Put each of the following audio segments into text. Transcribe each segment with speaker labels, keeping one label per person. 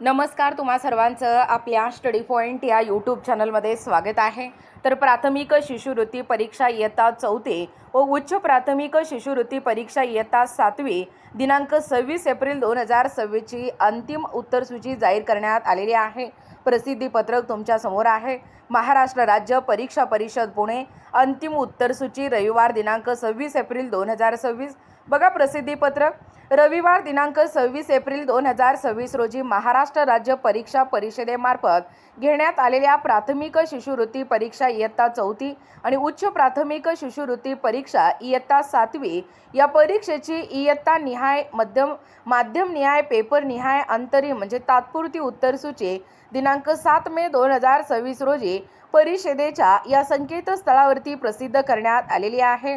Speaker 1: नमस्कार, तुम्हा सर्वांचं आपल्या स्टडी पॉईंट या यूट्यूब चॅनलमध्ये स्वागत आहे। तर प्राथमिक शिष्यवृत्ती परीक्षा इयत्ता 4थी व उच्च प्राथमिक शिष्यवृत्ती परीक्षा इयत्ता 7वी दिनांक 26 एप्रिल 2026 ची अंतिम उत्तरसूची जाहीर करण्यात आलेली आहे। प्रसिद्धी पत्रक तुमच्या समोर आहे। महाराष्ट्र राज्य परीक्षा परिषद पुणे अंतिम उत्तरसूची रविवार दिनांक 26 एप्रिल 2026। बघा प्रसिद्धी पत्रक। रविवार दिनांक 26 एप्रिल 2026 रोजी महाराष्ट्र राज्य परीक्षा परिषदेमार्फत घेण्यात आलेल्या प्राथमिक शिष्यवृत्ती परीक्षा इयत्ता 4थी आणि उच्च प्राथमिक शिष्यवृत्ती परीक्षा इयत्ता 7वी या परीक्षेची इयत्ता निहाय माध्यम निहाय पेपर निहाय अंतरिम म्हणजे तात्पुरती उत्तरसूची दिनांक 7 मे 2026 रोजी परिषदेच्या या संकेतस्थळावरती प्रसिद्ध करण्यात आलेली आहे।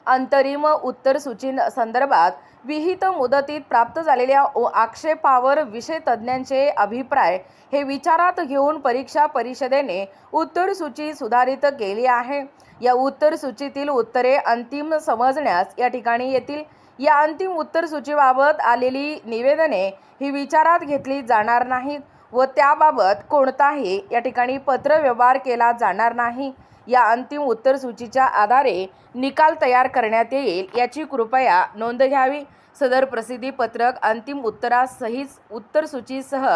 Speaker 1: अंतरिम उत्तरसूची संदर्भात विहित मुदतीत प्राप्त झालेल्या आक्षेपावर विषय तज्ज्ञांचे अभिप्राय हे विचारात घेऊन परीक्षा परिषदेने उत्तरसूची सुधारित केली आहे। या उत्तरसूचीतील उत्तरे अंतिम समजण्यास या ठिकाणी येतील। या अंतिम उत्तरसूचीबाबत आलेली निवेदने ही विचारात घेतली जाणार नाहीत व त्याबाबत कोणताही या ठिकाणी पत्रव्यवहार केला जाणार नाही। या अंतिम उत्तरसूचीच्या आधारे निकाल तयार करण्यात येईल याची कृपया नोंद घ्यावी। सदर प्रसिद्धी पत्रक अंतिम उत्तरासहित उत्तरसूचीसह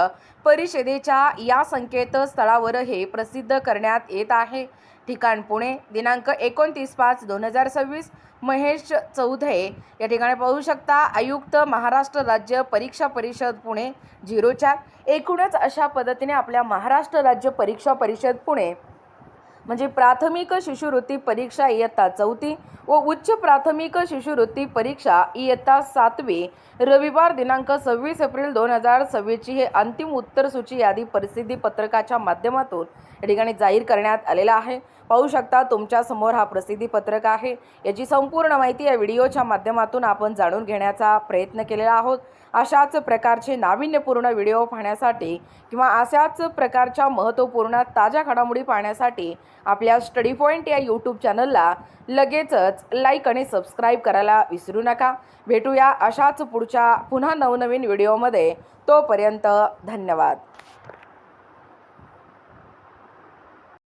Speaker 1: परिषदेच्या या संकेतस्थळावर हे प्रसिद्ध करण्यात येत आहे। ठिकाण पुणे, दिनांक 29/5/2026। महेश चौधे या ठिकाणी पाहू शकता, आयुक्त महाराष्ट्र राज्य परीक्षा परिषद पुणे 04। एकूणच अशा पद्धतीने आपल्या महाराष्ट्र राज्य परीक्षा परिषद पुणे म्हणजे प्राथमिक शिष्यवृत्ती परीक्षा इयत्ता 4थी व उच्च प्राथमिक शिष्यवृत्ती परीक्षा इयत्ता 7वी रविवार दिनांक 26 एप्रिल 2026 ची हे अंतिम उत्तरसूची यादी प्रसिद्धी पत्रकाच्या माध्यमातून या ठिकाणी जाहीर करण्यात आलेला आहे। पाहू शकता तुमच्या समोर हा प्रसिद्धी पत्रक आहे। याची संपूर्ण माहिती या व्हिडिओच्या माध्यमातून आपण जाणून घेण्याचा प्रयत्न केलेला आहोत। अशाच प्रकारचे नाविन्यपूर्ण व्हिडिओ पाहण्यासाठी किंवा अशाच प्रकारच्या महत्त्वपूर्ण ताज्या घडामोडी पाहण्यासाठी आपल्या स्टडी पॉईंट या यूट्यूब चॅनलला लगेचच लाईक आणि सबस्क्राईब करायला विसरू नका। भेटूया अशाच पुन्हा नवनवीन व्हिडिओमध्ये। तोपर्यंत धन्यवाद।